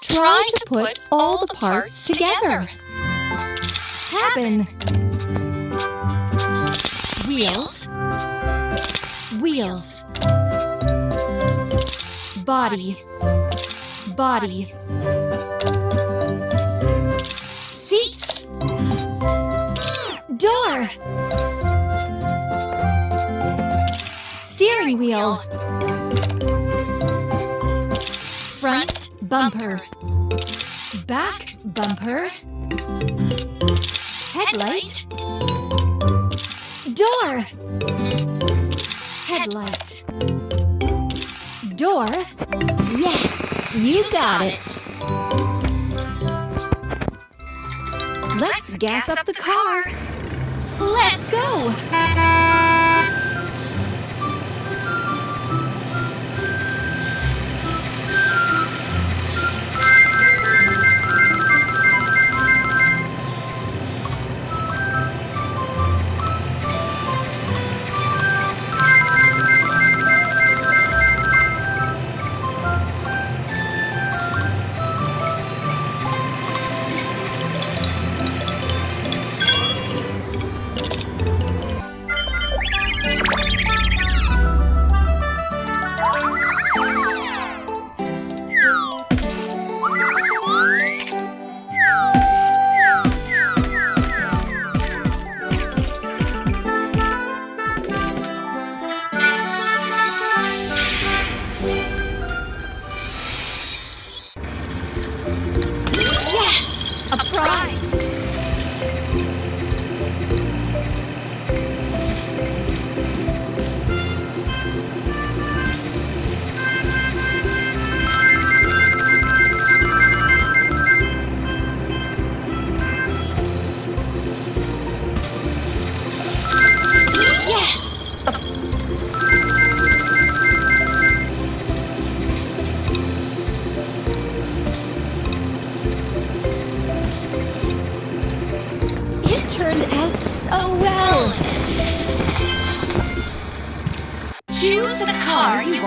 Try to put all the parts together. Cabin. Wheels. Wheels. Body. Body. Seats. Door. Steering wheel. Front bumper. Back bumper. Headlight. Door. Headlight. Door. Yes, you got it. Let's gas up the car. Let's go. A prize! Yes! It turned out so well. Choose the car you want.